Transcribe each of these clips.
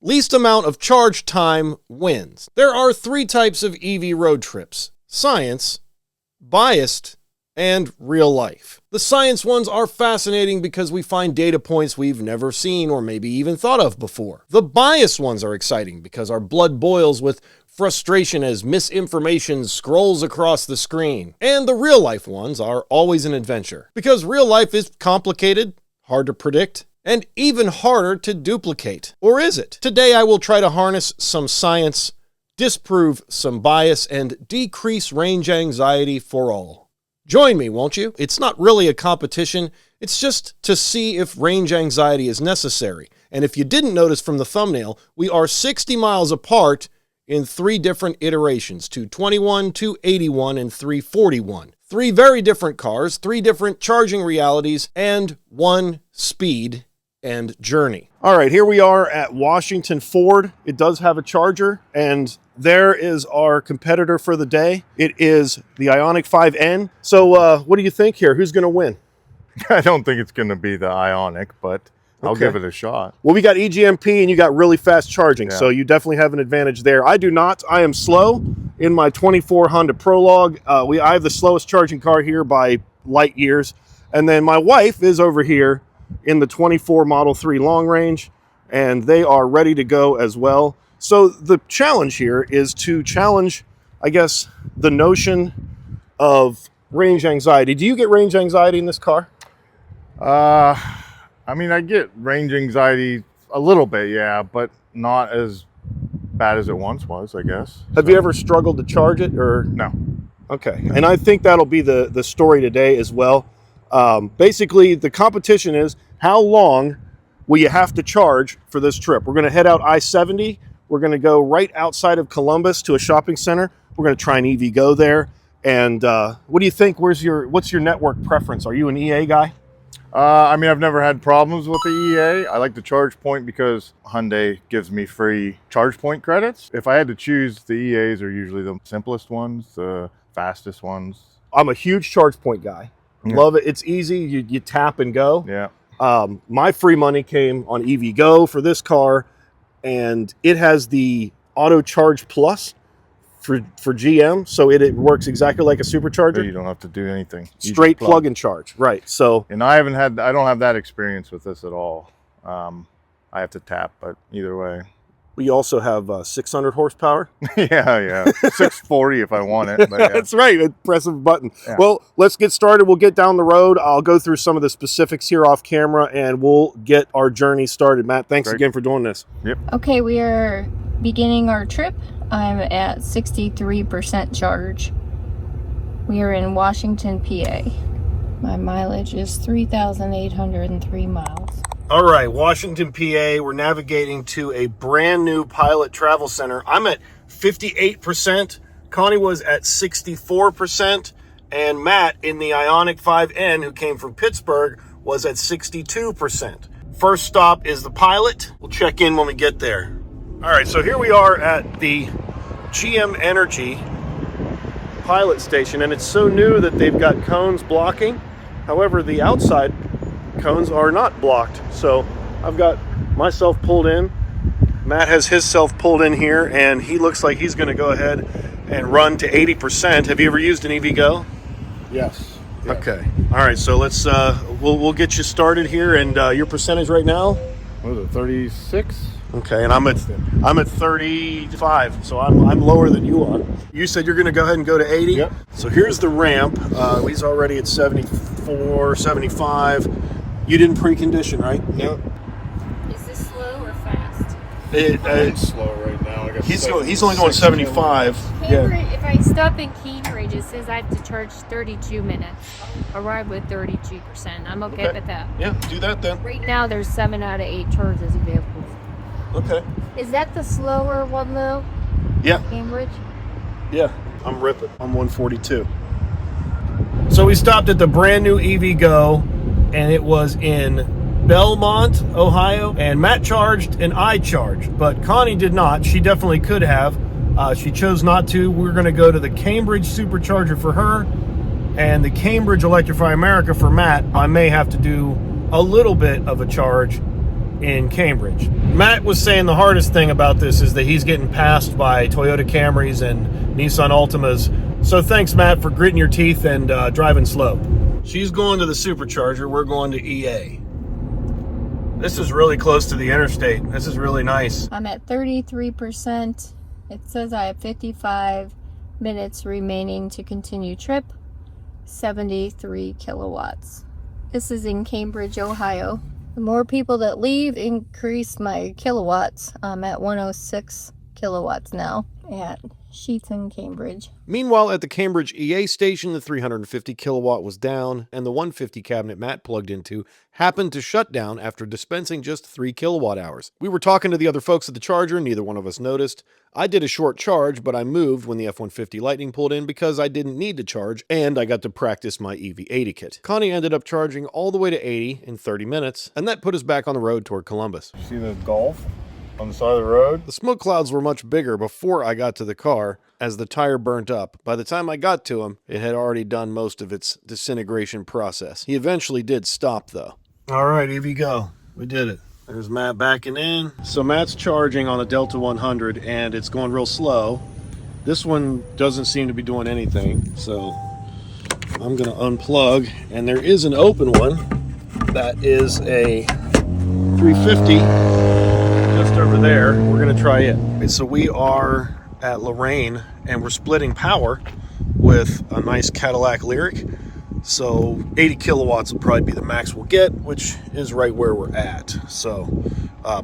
Least amount of charge time wins. There are 3 types of EV road trips: science, biased, and real life. The science ones are fascinating because we find data points we've never seen or maybe even thought of before. The biased ones are exciting because our blood boils with frustration as misinformation scrolls across the screen. And the real life ones are always an adventure because real life is complicated, hard to predict, and even harder to duplicate. Or is it? Today I will try to harness some science, disprove some bias, and decrease range anxiety for all. Join me, won't you? It's not really a competition. It's just to see if range anxiety is necessary. And if you didn't notice from the thumbnail, we are 60 miles apart in 3 different iterations: 221, 281, and 341. 3 very different cars, 3 different charging realities, and 1 speed and journey. All right, here we are at Washington Ford. It does have a charger, and there is our competitor for the day. It is the Ioniq 5N. So what do you think here? Who's going to win? I don't think it's going to be the Ioniq, but I'll give it a shot. Well, we got EGMP and you got really fast charging, so you definitely have an advantage there. I do not. I am slow in my 24 Honda Prologue. I have the slowest charging car here by light years. And then my wife is over here in the 24 Model 3 long range, and they are ready to go as well. So the challenge here is to challenge, I guess, the notion of range anxiety. Do you get range anxiety in this car? I mean, I get range anxiety a little bit, yeah, but not as bad as it once was, I guess. Have you ever struggled to charge it, or? No. Okay, and I think that'll be the story today as well. Basically, the competition is how long will you have to charge for this trip. We're going to head out I-70. We're going to go right outside of Columbus to a shopping center. We're going to try an EV Go there. And what do you think? What's your network preference? Are you an EA guy? I mean, I've never had problems with the EA. I like the charge point because Hyundai gives me free charge point credits. If I had to choose, the EAs are usually the simplest ones, the fastest ones. I'm a huge charge point guy. Love it. It's easy. You tap and go. Yeah. My free money came on EV Go for this car, and it has the Auto Charge Plus for GM, so it works exactly like a supercharger. You don't have to do anything. Straight plug and charge, right? So, and I don't have that experience with this at all. I have to tap, but either way. We also have 600 horsepower. yeah, 640 if I want it. But yeah. That's right. Press a button. Yeah. Well, let's get started. We'll get down the road. I'll go through some of the specifics here off camera, and we'll get our journey started. Matt, thanks again for doing this. Yep. Okay, we are beginning our trip. I'm at 63% charge. We are in Washington, PA. My mileage is 3,803 miles. All right, Washington, PA. We're navigating to a brand new Pilot Travel Center. I'm at 58%. Connie was at 64%. And Matt in the Ioniq 5N, who came from Pittsburgh, was at 62%. First stop is the Pilot. We'll check in when we get there. All right, so here we are at the GM Energy Pilot Station, and it's so new that they've got cones blocking. However, the outside cones are not blocked. So I've got myself pulled in. Matt has himself pulled in here, and he looks like he's going to go ahead and run to 80%. Have you ever used an EV Go? Yes. Okay. All right. So let's we'll get you started here. And your percentage right now? What is it? 36. Okay. And I'm at 35. So I'm lower than you are. You said you're going to go ahead and go to 80. Yep. So here's the ramp. He's already at 74, 75. You didn't precondition, right? No. Is this slow or fast? It's slow right now. I guess he's only going 75. If I stop in Cambridge, it says I have to charge 32 minutes. Arrive with 32%. I'm okay with that. Yeah, do that then. Right now, there's 7 out of 8 charges available. Okay. Is that the slower one, though? Yeah. Cambridge? Yeah. I'm ripping. I'm 142. So we stopped at the brand new EV Go, and it was in Belmont, Ohio, and Matt charged and I charged, but Connie did not. She definitely could have. She chose not to. We're going to go to the Cambridge Supercharger for her and the Cambridge Electrify America for Matt. I may have to do a little bit of a charge in Cambridge. Matt was saying the hardest thing about this is that he's getting passed by Toyota Camrys and Nissan Altimas. So thanks, Matt, for gritting your teeth and driving slow. She's going to the supercharger. We're going to EA. This is really close to the interstate. This is really nice. I'm at 33%. It says I have 55 minutes remaining to continue trip. 73 kilowatts. This is in Cambridge, Ohio. The more people that leave increase my kilowatts. I'm at 106 kilowatts now at Sheaton, Cambridge. Meanwhile, at the Cambridge EA station, the 350 kilowatt was down, and the 150 cabinet Matt plugged into happened to shut down after dispensing just 3 kilowatt hours. We were talking to the other folks at the charger, neither one of us noticed. I did a short charge, but I moved when the F-150 Lightning pulled in because I didn't need to charge, and I got to practice my EV etiquette. Connie ended up charging all the way to 80 in 30 minutes, and that put us back on the road toward Columbus. You see the Golf on the side of the road? The smoke clouds were much bigger before I got to the car as the tire burnt up. By the time I got to him, it had already done most of its disintegration process. He eventually did stop, though. All right, here we go. We did it. There's Matt backing in. So Matt's charging on a Delta 100, and it's going real slow. This one doesn't seem to be doing anything, so I'm going to unplug. And there is an open one that is a 350 just over there. We're going to try it. Okay, so we are at Lorraine, and we're splitting power with a nice Cadillac Lyriq. So 80 kilowatts will probably be the max we'll get, which is right where we're at. So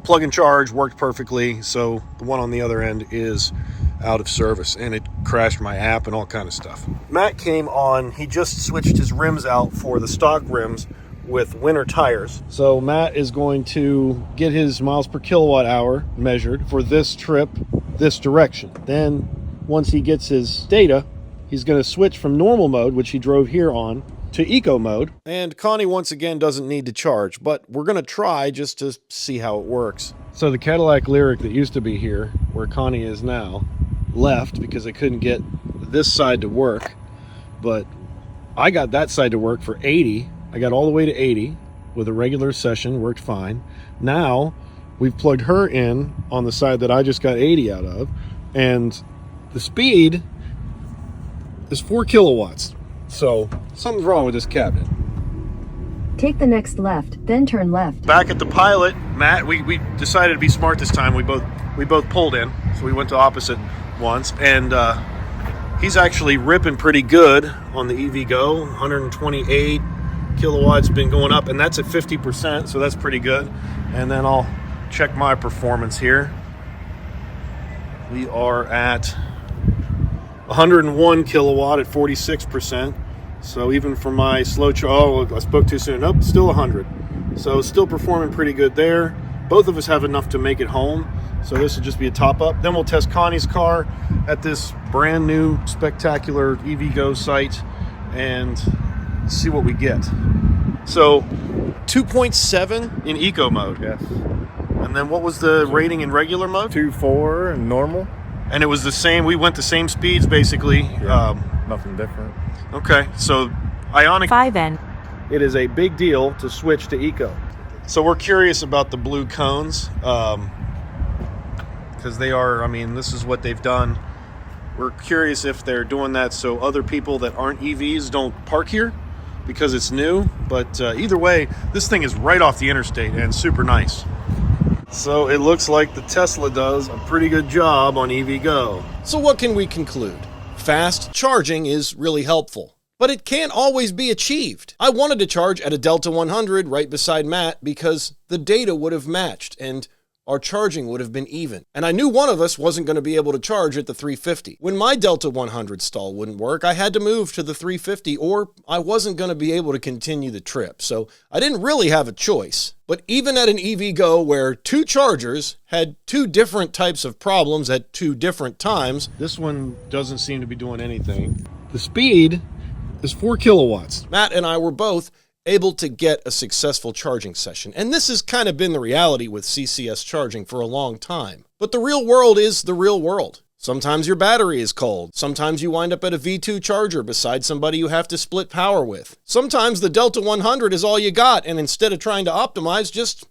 plug and charge worked perfectly. So the one on the other end is out of service, and it crashed my app and all kind of stuff. Matt came on. He just switched his rims out for the stock rims with winter tires. So Matt is going to get his miles per kilowatt hour measured for this trip, this direction. Then once he gets his data, he's going to switch from normal mode, which he drove here on, to eco mode. And Connie once again doesn't need to charge, but we're going to try just to see how it works. So the Cadillac Lyriq that used to be here, where Connie is now, left because I couldn't get this side to work. But I got that side to work for 80. I got all the way to 80 with a regular session, worked fine. Now we've plugged her in on the side that I just got 80 out of, and the speed is 4 kilowatts. So something's wrong with this cabinet. Take the next left, then turn left. Back at the Pilot, Matt, we decided to be smart this time. We both pulled in, so we went to opposite ones, and he's actually ripping pretty good on the EV Go. 128 kilowatts been going up, and that's at 50%, so that's pretty good. And then I'll check my performance here. We are at 101 kilowatt at 46%. So even for my slow charge, oh, I spoke too soon. Nope, still 100. So still performing pretty good there. Both of us have enough to make it home. So this will just be a top up. Then we'll test Connie's car at this brand new spectacular EV Go site and see what we get. So 2.7 in eco mode. Yes. And then what was the rating in regular mode? 2.4 and normal. And it was the same. We went the same speeds basically. Yeah, nothing different. Okay, so Ioniq 5N. It is a big deal to switch to eco. So we're curious about the blue cones because they are, I mean, this is what they've done. We're curious if they're doing that so other people that aren't EVs don't park here because it's new. But either way, this thing is right off the interstate and super nice. So it looks like the Tesla does a pretty good job on EV Go. So what can we conclude? Fast charging is really helpful, but it can't always be achieved. I wanted to charge at a Delta 100 right beside Matt because the data would have matched and our charging would have been even. And I knew one of us wasn't going to be able to charge at the 350. When my Delta 100 stall wouldn't work, I had to move to the 350 or I wasn't going to be able to continue the trip. So I didn't really have a choice. But even at an EV Go where two chargers had two different types of problems at two different times, this one doesn't seem to be doing anything. The speed is 4 kilowatts. Matt and I were both able to get a successful charging session. And this has kind of been the reality with CCS charging for a long time. But the real world is the real world. Sometimes your battery is cold. Sometimes you wind up at a V2 charger beside somebody you have to split power with. Sometimes the Delta 100 is all you got, and instead of trying to optimize, just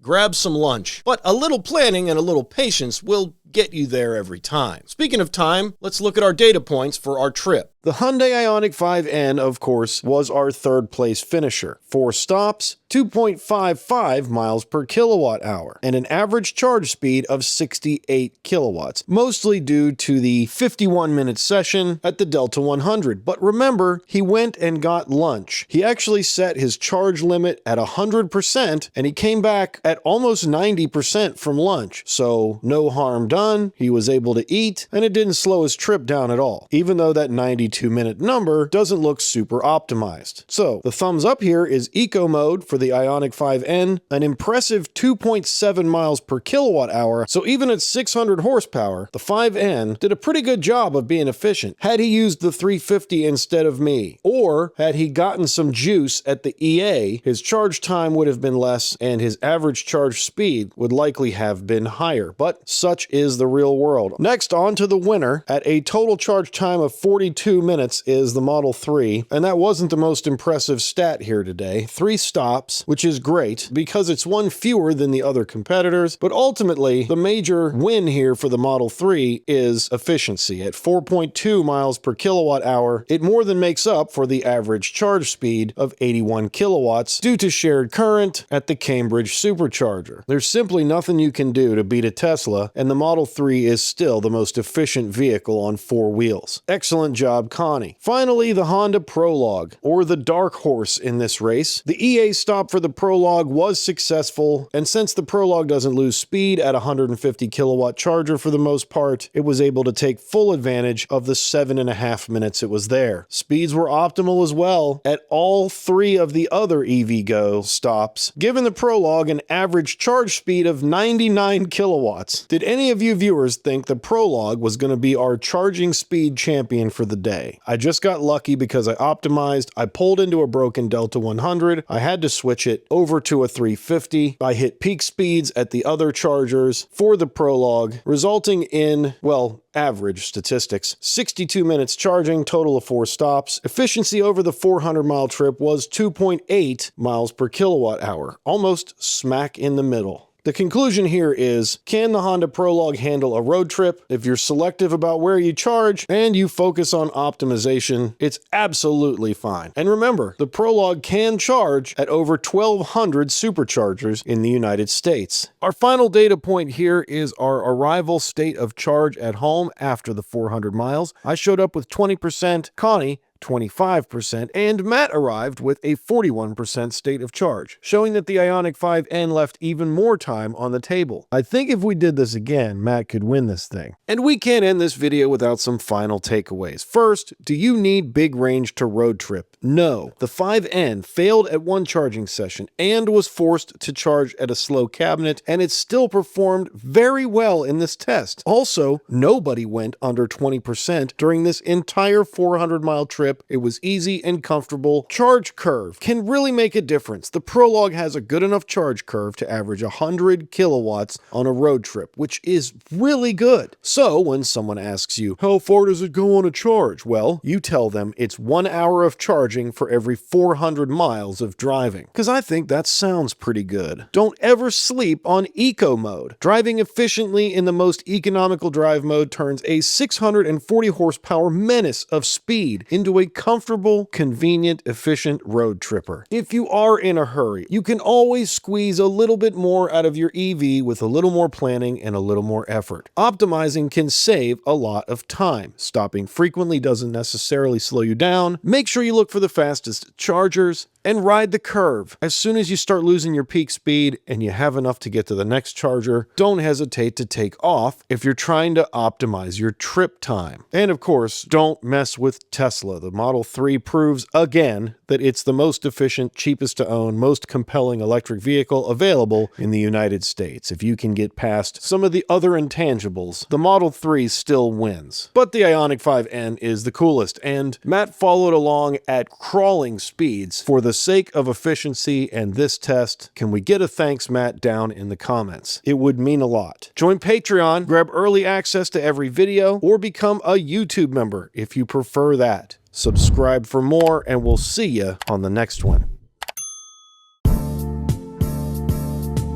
grab some lunch. But a little planning and a little patience will get you there every time. Speaking of time, let's look at our data points for our trip. The Hyundai Ioniq 5N, of course, was our third place finisher. 4 stops, 2.55 miles per kilowatt hour, and an average charge speed of 68 kilowatts, mostly due to the 51-minute session at the Delta 100. But remember, he went and got lunch. He actually set his charge limit at 100%, and he came back at almost 90% from lunch. So no harm done, he was able to eat, and it didn't slow his trip down at all, even though that 92-minute number doesn't look super optimized. So the thumbs up here is eco mode for the Ioniq 5N, an impressive 2.7 miles per kilowatt hour. So even at 600 horsepower, the 5N did a pretty good job of being efficient. Had he used the 350 instead of me, or had he gotten some juice at the EA, his charge time would have been less and his average charge speed would likely have been higher. But such is the real world. Next, on to the winner. At a total charge time of 42 minutes is the Model 3, and that wasn't the most impressive stat here today. 3 stops, which is great because it's one fewer than the other competitors, but ultimately the major win here for the Model 3 is efficiency. At 4.2 miles per kilowatt hour, it more than makes up for the average charge speed of 81 kilowatts due to shared current at the Cambridge supercharger. There's simply nothing you can do to beat a Tesla, and the Model 3 is still the most efficient vehicle on 4 wheels. Excellent job, Connie. Finally, the Honda Prologue, or the dark horse in this race. The EA stop for the Prologue was successful, and since the Prologue doesn't lose speed at a 150 kilowatt charger for the most part, it was able to take full advantage of the 7.5 minutes it was there. Speeds were optimal as well at all 3 of the other EVgo stops, giving the Prologue an average charge speed of 99 kilowatts. Did any of you viewers think the Prologue was going to be our charging speed champion for the day? I just got lucky because I optimized. I pulled into a broken Delta 100. I had to switch it over to a 350. I hit peak speeds at the other chargers for the Prologue, resulting in, well, average statistics. 62 minutes charging, total of 4 stops. Efficiency over the 400-mile trip was 2.8 miles per kilowatt hour, almost smack in the middle. The conclusion here is, can the Honda Prologue handle a road trip? If you're selective about where you charge and you focus on optimization, it's absolutely fine. And remember, the Prologue can charge at over 1,200 superchargers in the United States. Our final data point here is our arrival state of charge at home after the 400 miles. I showed up with 20%, Connie 25%, and Matt arrived with a 41% state of charge, showing that the Ioniq 5N left even more time on the table. I think if we did this again, Matt could win this thing. And we can't end this video without some final takeaways. First, do you need big range to road trip? No. The 5N failed at one charging session and was forced to charge at a slow cabinet, and it still performed very well in this test. Also, nobody went under 20% during this entire 400-mile trip. It was easy and comfortable. Charge curve can really make a difference. The Prologue has a good enough charge curve to average 100 kilowatts on a road trip, which is really good. So when someone asks you, how far does it go on a charge? Well, you tell them it's 1 hour of charging for every 400 miles of driving. Because I think that sounds pretty good. Don't ever sleep on eco mode. Driving efficiently in the most economical drive mode turns a 640 horsepower menace of speed into a comfortable, convenient, efficient road tripper. If you are in a hurry, you can always squeeze a little bit more out of your EV with a little more planning and a little more effort. Optimizing can save a lot of time. Stopping frequently doesn't necessarily slow you down. Make sure you look for the fastest chargers and ride the curve. As soon as you start losing your peak speed and you have enough to get to the next charger, don't hesitate to take off if you're trying to optimize your trip time. And of course, don't mess with Tesla. The Model 3 proves again that it's the most efficient, cheapest to own, most compelling electric vehicle available in the United States. If you can get past some of the other intangibles, the Model 3 still wins. But the Ioniq 5N is the coolest, and Matt followed along at crawling speeds for the sake of efficiency and this test. Can we get a thanks, Matt, down in the comments? It would mean a lot. Join Patreon, grab early access to every video, or become a YouTube member if you prefer that. Subscribe for more, and we'll see you on the next one.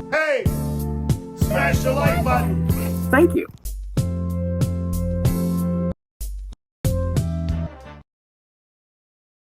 Hey! the like button. Thank you.